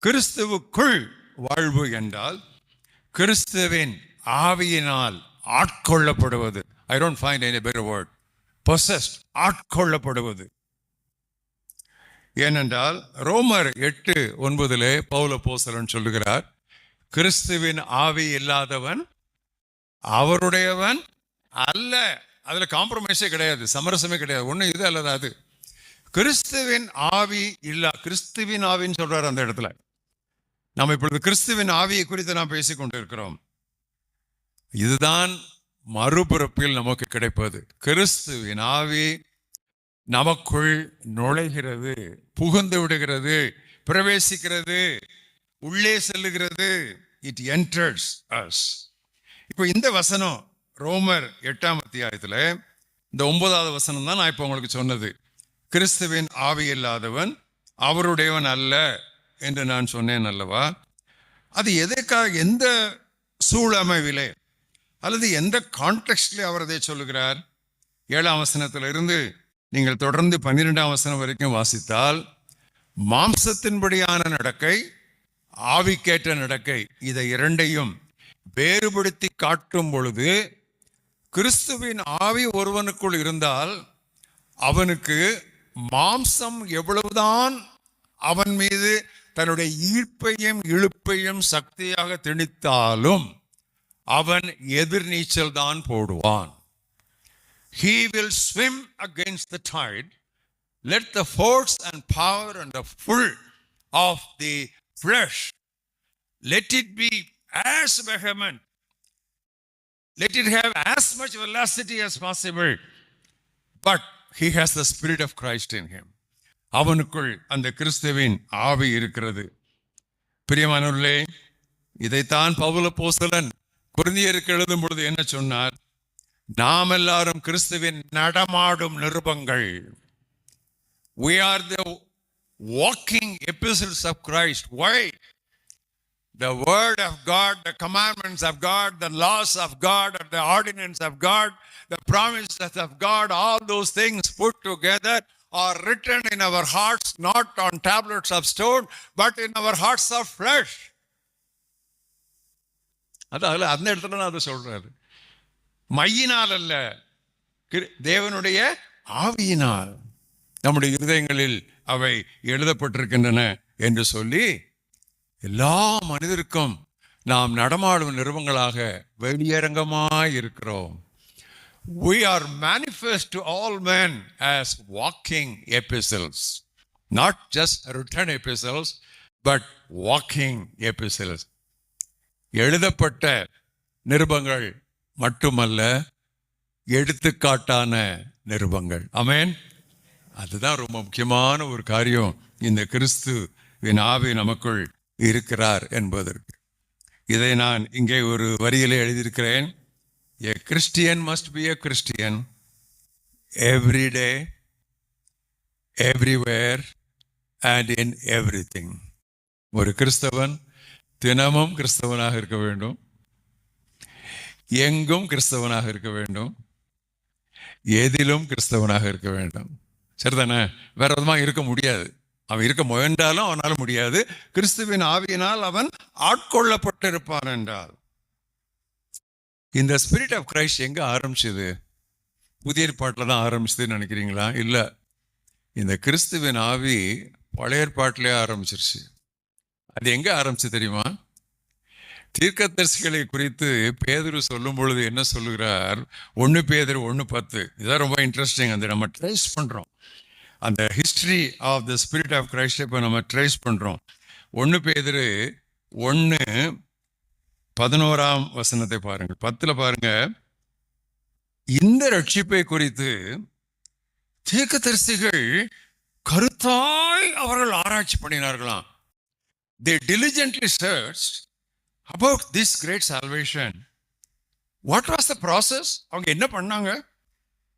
கிறிஸ்துவுக்குள் வாழ்வு என்றால் கிறிஸ்துவின் ஆவியினால் ஆட்கொள்ளப்படுவது. I don't find any better word. Possessed, ஆட்கொள்ளப்படுவது. ஏனென்றால் ரோமர் 8:9 பவுல் அப்போஸ்தலன் சொல்லுகிறார், கிறிஸ்துவின் ஆவி இல்லாதவன் அவருடையவன் அல்ல. அதுல காம்ப்ரமைஸே கிடையாது, சமரசமே கிடையாது. ஒண்ணு இது அல்லது அது. கிறிஸ்துவின் ஆவி இல்ல, கிறிஸ்துவின் ஆவின்னு சொல்றாரு அந்த இடத்துல. நாம் இப்பொழுது கிறிஸ்துவின் ஆவியை குறித்து நாம் பேசிக் கொண்டிருக்கிறோம். இதுதான் மறுபிறப்பில் நமக்கு கிடைப்பது. கிறிஸ்துவின் ஆவி நமக்குள் நுழைகிறது, புகுந்து விடுகிறது, பிரவேசிக்கிறது, உள்ளே செல்லுகிறது. It enters as. இப்போ இந்த வசனம் ரோமர் 8ஆம் அத்தியாயத்தில் இந்த 9வது வசனம் தான் நான் இப்போ உங்களுக்கு சொன்னது. கிறிஸ்துவின் ஆவி இல்லாதவன் அவருடையவன் அல்ல என்று நான் சொன்னேன் அல்லவா? அது எதற்காக, எந்த சூழமைவிலே அல்லது எந்த கான்டெக்ஸ்ட்ல அவர் அதை சொல்லுகிறார்? 7ஆம் வசனத்திலிருந்து நீங்கள் தொடர்ந்து 12ஆம் வசனம் வரைக்கும் வாசித்தால், மாம்சத்தின்படியான நடக்கை, ஆவிக்கேற்ற நடக்கை, இதை இரண்டையும் வேறுபடுத்தி காட்டும் பொழுது, கிறிஸ்துவின் ஆவி ஒருவனுக்குள் இருந்தால் அவனுக்கு மாம்சம் எவ்வளவுதான் அவன் மீது தன்னுடைய ஈர்ப்பையும் இழுப்பையும் சக்தியாக திணித்தாலும் அவன் எதிர்நீச்சல் தான் போடுவான். He will swim against the tide. Let the force and power and the full of the flesh, let it be as vehement. Let it have as much velocity as possible. But he has the Spirit of Christ in him. அவனுக்குள் அந்த கிறிஸ்துவின் ஆவி இருக்கிறது. பிரியமானவர்களே, இதைத்தான் பவுல் அப்போஸ்தலன் கொரிந்தியருக்கு எழுதும் பொழுது என்ன சொன்னார்? நாம் எல்லாரும் கிறிஸ்துவின் நடமாடும் நிருபங்கள். We are the walking epistles of Christ. Why? The word of God, the commandments of God, the laws of God, the ordinance of God, the promises of God, all those things put together are written in our hearts, not on tablets of stone, but in our hearts of flesh. அதாவது அந்த இடத்துல நான் அதை சொல்றாரு. மையினால் அல்ல, தேவனுடைய ஆவியினால் நம்முடைய இருதயங்களில் அவை எழுதப்பட்டிருக்கின்றன என்று சொல்லி எல்லா மனிதருக்கும் நாம் நடமாடும் நிருபங்களாக வெளியரங்கமாய் இருக்கிறோம். We are manifest to all men as walking epistles, not just written epistles, but walking epistles. எழுதப்பட்ட நிருபங்கள் மட்டுமல்ல, எடுத்துக்காட்டான நிருபங்கள். ஆமென். அதுதான் ரொம்ப முக்கியமான ஒரு காரியம், இந்த கிறிஸ்துவின் ஆவி நமக்குள் இருக்கிறார் என்பதற்கு. இதை நான் இங்கே ஒரு வரியிலே எழுதியிருக்கிறேன். A Christian must be a Christian every day, everywhere and in everything. ஒரு கிறிஸ்தவன் தினமும் கிறிஸ்தவனாக இருக்க வேண்டும், எங்கும் கிறிஸ்தவனாக இருக்க வேண்டும், எதிலும் கிறிஸ்தவனாக இருக்க வேண்டும். சரிதானே? வேற விதமாக இருக்க முடியாது. அவன் இருக்க முயன்றாலும் அவனால் முடியாது. கிறிஸ்துவின் ஆவியினால் அவன் ஆட்கொள்ளப்பட்டிருப்பான் என்றால். இந்த ஸ்பிரிட் ஆஃப் கிரைஸ்ட் எங்க ஆரம்பிச்சது? புதிய ஏற்பாட்டில் தான் ஆரம்பிச்சதுன்னு நினைக்கிறீங்களா? இல்லை, இந்த கிறிஸ்துவின் ஆவி பழைய ஏற்பாட்டிலே ஆரம்பிச்சிருச்சு. அது எங்க ஆரம்பிச்சு தெரியுமா? தீர்க்கதரிசிகளை குறித்து பேதுரு சொல்லும் பொழுது என்ன சொல்லுகிறார்? 1 பேதுரு 1:10. இதான் ரொம்ப இன்ட்ரெஸ்டிங். அந்த நம்ம ட்ரேஸ் பண்றோம், அந்த history of the spirit of Christ இப்போ நம்ம ட்ரேஸ் பண்றோம். 1 பேதுரு 1:11 பாருங்கள். 10 பாருங்க. இந்த ரட்சிப்பை குறித்து தீர்க்கதரிசிகள் கருத்தாய் அவர்கள் ஆராய்ச்சி பண்ணினார்களாம். They diligently searched about this great salvation. What was the process? அவங்க என்ன பண்ணாங்க?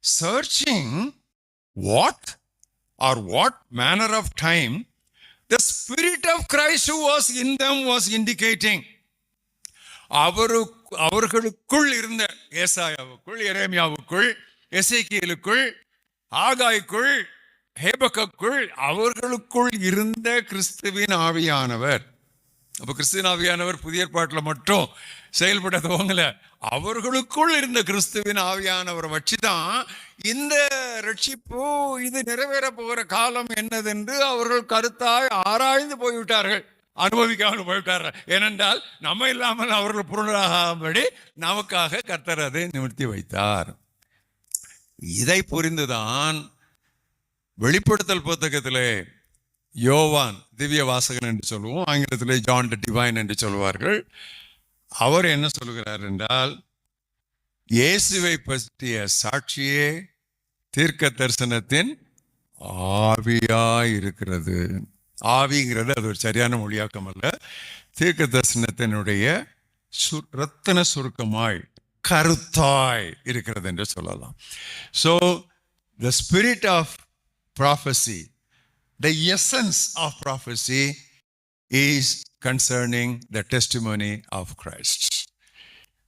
Searching what or what manner of time the Spirit of Christ who was in them was indicating. அவர்களுக்குள் இருந்த ஏசாயாவுக்குள், எரேமியாவுக்குள், எசேக்கியேலுக்குள், ஆகாய்க்குள், ஹேபக்குள் அவர்களுக்குள் இருந்த கிறிஸ்துவின் ஆவியானவர். அப்ப கிறிஸ்துவின் ஆவியானவர் புதிய ஏற்பாட்டில் மட்டும் செயல்பட துவங்கல, அவர்களுக்குள் இருந்த கிறிஸ்துவின் ஆவியானவரை வச்சுதான் இந்த ரட்சிப்பு இது நிறைவேற போகிற காலம் என்னதென்று அவர்கள் கருத்தாய் ஆராய்ந்து போய்விட்டார்கள், அனுபவிக்காமல் போய்விட்டார்கள். ஏனென்றால் நம்ம இல்லாமல் அவர்கள் புறநாகாதபடி நமக்காக கர்த்தர் அதை நிமிர்த்தி வைத்தார். இதை புரிந்துதான் வெளிப்படுத்தல் புத்தகத்திலே யோவான் திவ்ய வாசகன் என்று சொல்லுவோம், ஆங்கிலத்திலே ஜான் த டிவைன் என்று சொல்வார்கள். அவர் என்ன சொல்கிறார் என்றால், இயேசுவை பற்றிய சாட்சியே தீர்க்க தரிசனத்தின் ஆவியாய் இருக்கிறது. ஆவிங்கிறது அது ஒரு சரியான மொழியாக்கம் அல்ல, தீர்க்க தரிசனத்தினுடைய ரத்தின சுருக்கமாய் கருத்தாய் இருக்கிறது என்று சொல்லலாம். So the spirit of prophecy, the essence of prophecy is concerning the testimony of Christ.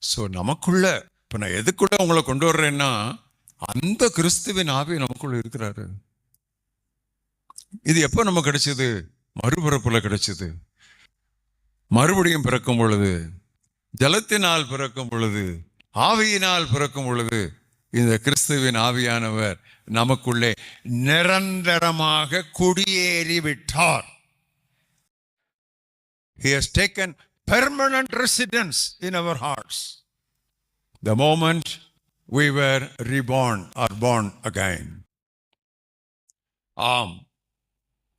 So நமக்குள்ள இப்போ நான் எதுக்குள்ள உங்களை கொண்டு வர்றேன்னா, அந்த கிறிஸ்துவின் ஆவி நமக்குள்ள இருக்கிறாரு. இது எப்போ நம்ம கிடைச்சது? மறுபிறப்புல கிடைச்சது. மறுபடியும் பிறக்கும் பொழுது, ஜலத்தினால் பிறக்கும் பொழுது, ஆவியினால் பிறக்கும் பொழுது இந்த கிறிஸ்துவின் ஆவியானவர் நமக்குள்ளே நிரந்தரமாக குடியேறி விட்டார். He has taken permanent residence in our hearts the moment we were reborn or born again. ஆம்,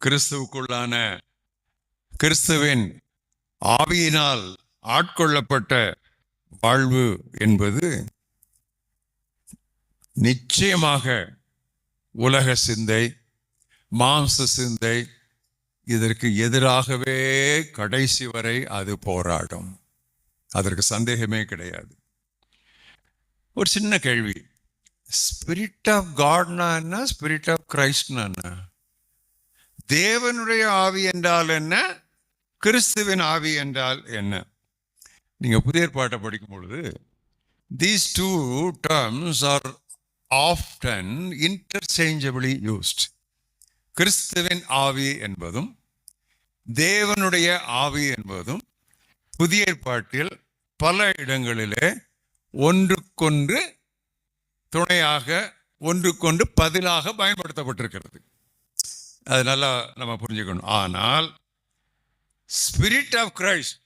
கிறிஸ்துவுக்குள்ளான கிறிஸ்துவின் ஆவியினால் ஆட்கொள்ளப்பட்ட வாழ்வு என்பது நிச்சயமாக உலக சிந்தை, மாம்ச சிந்தை இதற்கு எதிராகவே கடைசி வரை அது போராடும். அதற்கு சந்தேகமே கிடையாது. ஒரு சின்ன கேள்வி, ஸ்பிரிட் ஆஃப் காட்னா என்ன, ஸ்பிரிட் ஆஃப் கிரைஸ்ட்னா என்ன? தேவனுடைய ஆவி என்றால் என்ன, கிறிஸ்துவின் ஆவி என்றால் என்ன? நீங்க புதிய ஏற்பாட்டை படிக்கும் பொழுது these two terms are often interchangeably used. கிறிஸ்துவின் ஆவி என்பதும் தேவனுடைய ஆவி என்பதும் புதிய ஏற்பாட்டில் பல இடங்களிலே ஒன்றுக்கொன்று துணையாக, ஒன்றுக்கொன்று பதிலாக பயன்படுத்தப்பட்டிருக்கிறது. அது நல்லா நம்ம புரிஞ்சுக்கணும். ஆனால் ஸ்பிரிட் ஆஃப் கிரைஸ்ட்,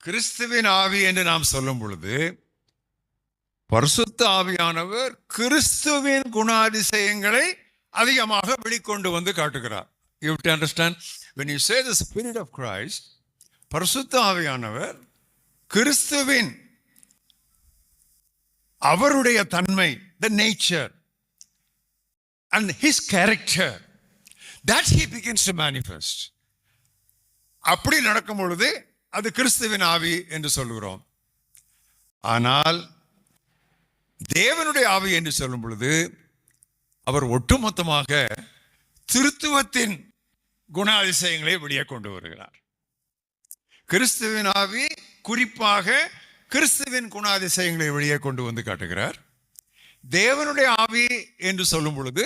கிறிஸ்துவின் ஆவி என்று நாம் சொல்லும் பொழுது, பரிசுத்த ஆவியானவர் கிறிஸ்துவின் குணாதிசயங்களை அதிகமாக வெளிக்கொண்டு வந்து காட்டுகிறார். You have to understand, when you say the spirit of Christ, பரிசுத்த ஆவியானவர் கிறிஸ்துவின் அவருடைய தன்மை, the nature and his character, that he begins to manifest. அப்படி நடக்கும் பொழுது அது கிறிஸ்துவின் ஆவி என்று சொல்கிறோம். ஆனால் தேவனுடைய ஆவி என்று சொல்லும் பொழுது அவர் ஒட்டுமொத்தமாக திருத்துவத்தின் குணாதிசயங்களை வெளியே கொண்டு வருகிறார். கிறிஸ்துவின் ஆவி குறிப்பாக கிறிஸ்துவின் குணாதிசயங்களை வெளியே கொண்டு வந்து காட்டுகிறார். தேவனுடைய ஆவி என்று சொல்லும் பொழுது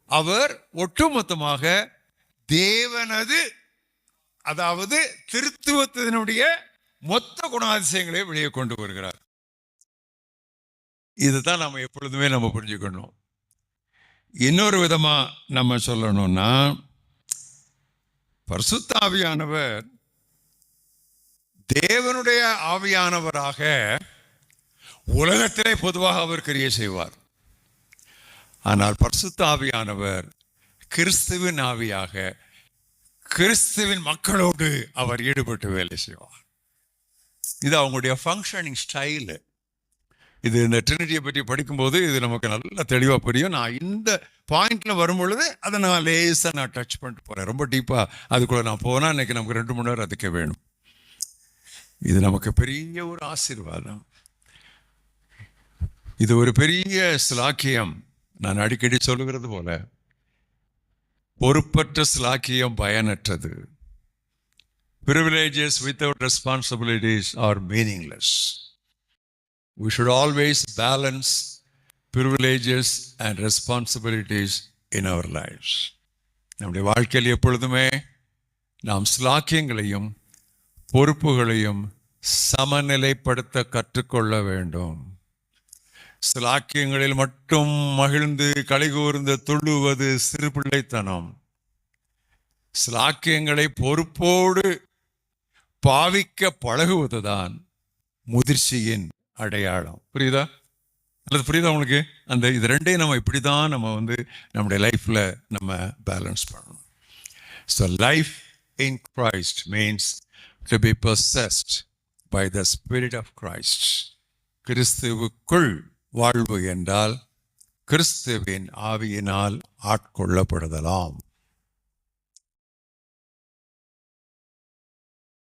அவர் ஒட்டுமொத்தமாக தேவனது, அதாவது திருத்துவத்தினுடைய மொத்த குணாதிசயங்களை வெளியே கொண்டு வருகிறார். இதுதான் நம்ம எப்பொழுதுமே நம்ம புரிஞ்சுக்கணும். இன்னொரு விதமா நம்ம சொல்லணும்னா, பரிசுத்த ஆவியானவர் தேவனுடைய ஆவியானவராக உலகத்திலே பொதுவாக அவர் கிரியை செய்வார். ஆனால் பரிசுத்த ஆவியானவர் கிறிஸ்துவின் ஆவியாக கிறிஸ்துவின் மக்களோடு அவர் ஈடுபட்டு வேலை செய்வார். இது அவங்களுடைய ஃபங்க்ஷனிங் ஸ்டைலு. இது இந்த ட்ரினிட்டியை பற்றி படிக்கும்போது இது நமக்கு நல்லா தெளிவாக புரியும். நான் இந்த பாயிண்ட்ல வரும் பொழுது அதை நான் லேசாக நான் டச் பண்ணிட்டு போகிறேன். ரொம்ப டீப்பாக அதுக்குள்ளே நான் போனால் இன்னைக்கு நமக்கு 2 மணி நேரம் அதுக்கே வேணும். இது நமக்கு பெரிய ஒரு ஆசீர்வாதம். இது ஒரு பெரிய ஸ்லாக்கியம். நான் அடிக்கடி சொல்லுகிறது போல, பொறுப்பற்ற ஸ்லாக்கியம் பயனற்றது. Privileges without responsibilities are meaningless. We should always balance privileges and responsibilities in our lives. நம்முடைய வாழ்க்கையில் எப்பொழுதுமே நாம் ஸ்லாக்கியங்களையும் பொறுப்புகளையும் சமநிலைப்படுத்த கற்றுக்கொள்ள வேண்டும். ஸ்லாக்கியங்களில் மட்டும் மகிழ்ந்து கலிகூர்ந்து துள்ளுவது சிறுபிள்ளைத்தனம். ஸ்லாக்கியங்களை பொறுப்போடு பாவிக்க பழகுவதுதான் முதிர்ச்சியின் அடையாளம். புரியுதா? அல்லது புரியுதா உங்களுக்கு? இது ரெண்டையும் நம்ம இப்படிதான் நம்ம நம்முடைய லைஃப்ல நம்ம பேலன்ஸ் பண்ணணும். So life in Christ means to be possessed by the Spirit of Christ. கிறிஸ்துவுக்குள் வாழ்வு என்றால் கிறிஸ்துவின் ஆவியினால் ஆட்கொள்ளப்படுதலாம்.